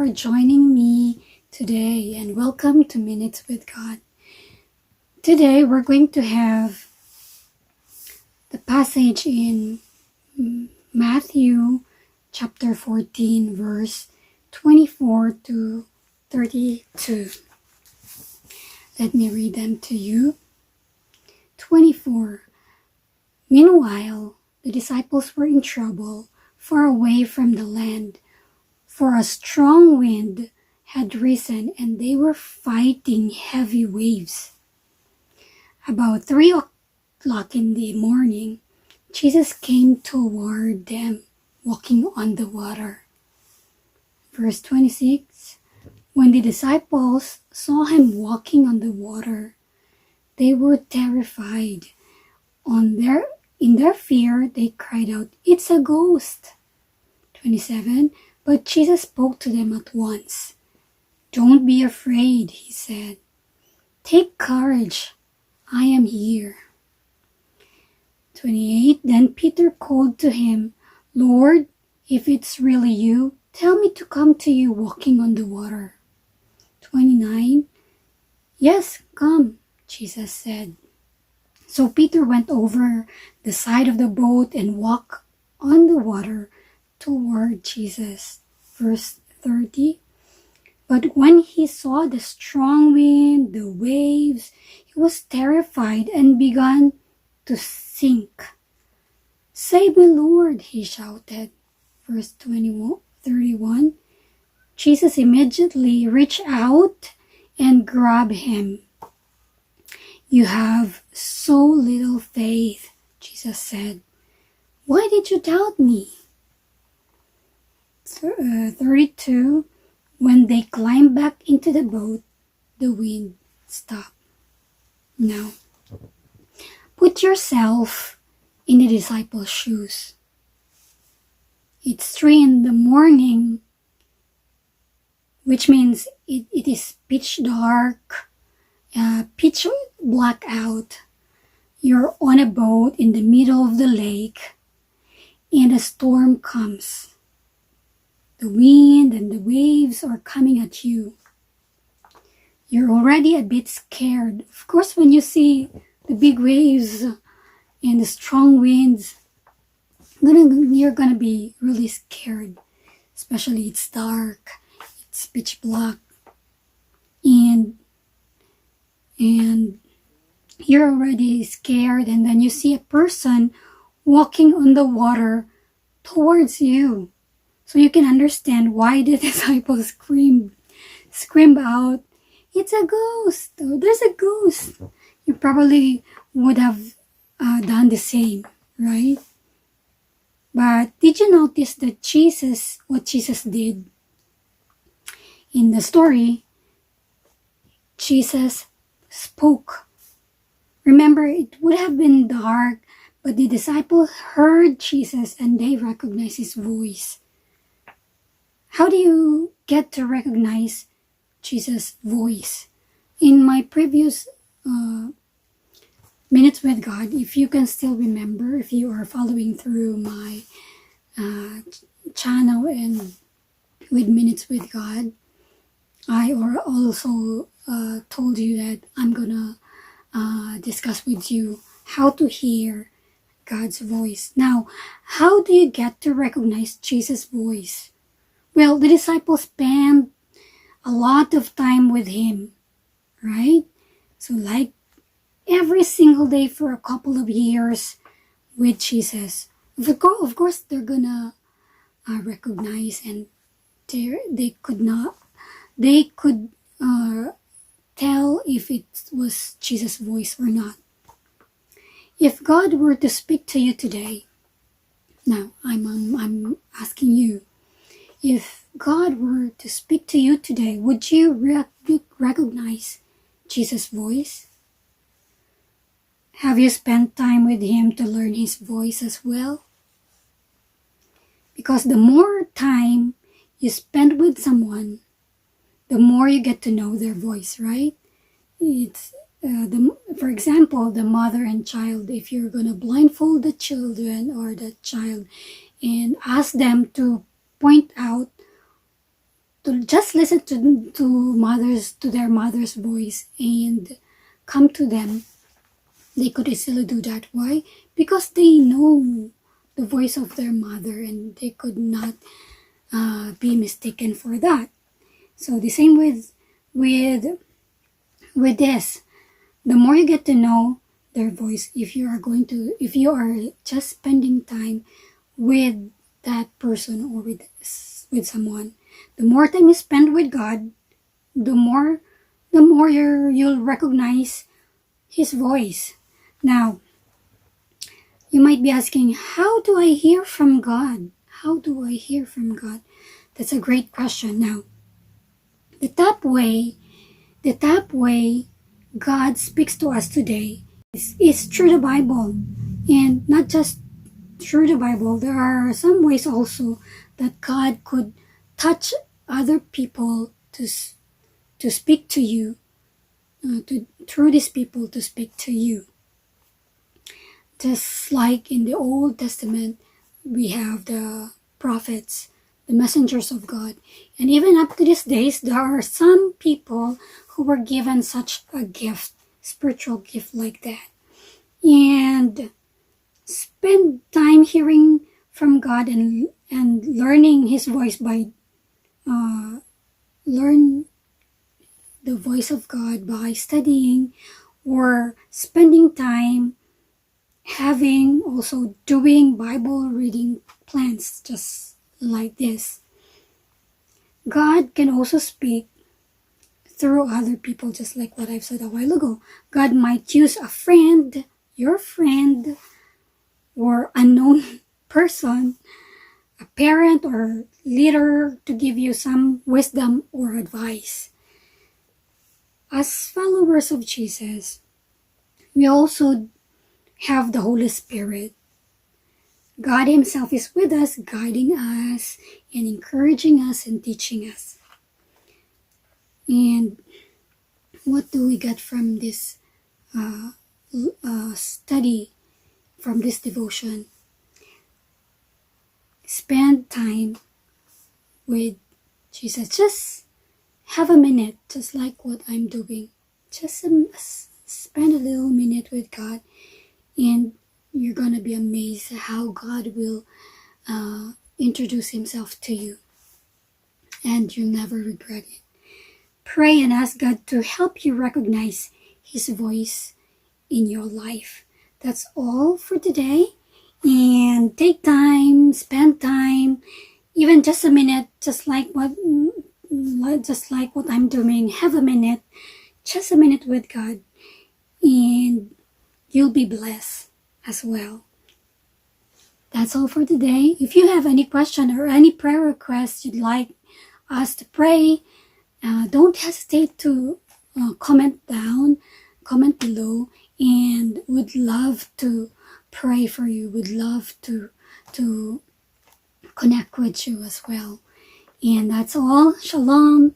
for joining me today, and welcome to Minutes with God. Today we're going to have the passage in Matthew chapter 14 verse 24 to 32. Let me read them to you. 24. Meanwhile, the disciples were in trouble, far away from the land, for a strong wind had risen and they were fighting heavy waves. About 3 o'clock in the morning, Jesus came toward them, walking on the water. Verse 26. When the disciples saw him walking on the water, they were terrified. In their fear, they cried out, "It's a ghost!" 27. But Jesus spoke to them at once. "Don't be afraid," he said. "Take courage. I am here." 28. Then Peter called to him, "Lord, if it's really you, tell me to come to you walking on the water." 29. "Yes, come," Jesus said. So Peter went over the side of the boat and walked on the water toward Jesus. Verse 30. But when he saw the strong wind, the waves, he was terrified and began to sink. "Save me, Lord," he shouted. Verse 31. Jesus immediately reached out and grabbed him. "You have so little faith," Jesus said. "Why did you doubt me?" 32. When they climbed back into the boat, the wind stopped. Now, put yourself in the disciples' shoes. It's 3 in the morning, which means it is pitch dark, pitch black out. You're on a boat in the middle of the lake, and a storm comes. The wind and the waves are coming at you. You're already a bit scared. Of course, when you see the big waves and the strong winds, you're gonna be really scared. Especially it's dark, it's pitch black, and you're already scared, and then you see a person walking on the water towards you. So you can understand why the disciples screamed out, "It's a ghost!" Or, "There's a ghost!" You probably would have done the same, right? But did you notice that what Jesus did? In the story, Jesus spoke. Remember, it would have been dark, but the disciples heard Jesus and they recognized his voice. How do you get to recognize Jesus' voice? In my previous Minutes with God, if you can still remember, if you are following through my channel and with Minutes with God, I also told you that I'm gonna discuss with you how to hear God's voice. Now, how do you get to recognize Jesus' voice? Well, the disciples spent a lot of time with him, right? So like every single day for a couple of years with Jesus. Of course, they're gonna recognize, and they could tell if it was Jesus' voice or not. If God were to speak to you today, now I'm asking you, if God were to speak to you today, would you recognize Jesus' voice? Have you spent time with him to learn his voice as well? Because the more time you spend with someone, the more you get to know their voice, right? It's for example, the mother and child. If you're gonna blindfold the children or the child and ask them to point out to just listen to their mother's voice and come to them. They could easily do that. Why? Because they know the voice of their mother, and they could not be mistaken for that. So the same with this. The more you get to know their voice, if you are just spending time with that person or with someone, the more time you spend with God, the more you'll recognize His voice. Now, you might be asking, how do I hear from God? How do I hear from God? That's a great question. Now, the top way God speaks to us today is through the Bible. And not just through the Bible, there are some ways also that God could touch other people to speak to you, through these people to speak to you. Just like in the Old Testament, we have the prophets, the messengers of God. And even up to these days, there are some people who were given such a gift, spiritual gift like that. And spend time hearing from God and learning His voice by learn the voice of God by studying or spending time doing Bible reading plans just like this. God can also speak through other people, just like what I've said a while ago. God might use a friend, your friend, or unknown person, a parent or leader, to give you some wisdom or advice. As followers of Jesus, we also have the Holy Spirit. God Himself is with us, guiding us and encouraging us and teaching us. And what do we get from this study, from this devotion? Spend time with Jesus. Just have a minute, just like what I'm doing. Just spend a little minute with God, and you're gonna be amazed how God will introduce Himself to you, and you'll never regret it. Pray and ask God to help you recognize His voice in your life. That's all for today. And take time, spend time, even just a minute, just like what I'm doing. Have a minute, just a minute with God, and you'll be blessed as well. That's all for today. If you have any question or any prayer requests you'd like us to pray, don't hesitate to comment below, and would love to pray for you. Would love to connect with you as well. And that's all. Shalom.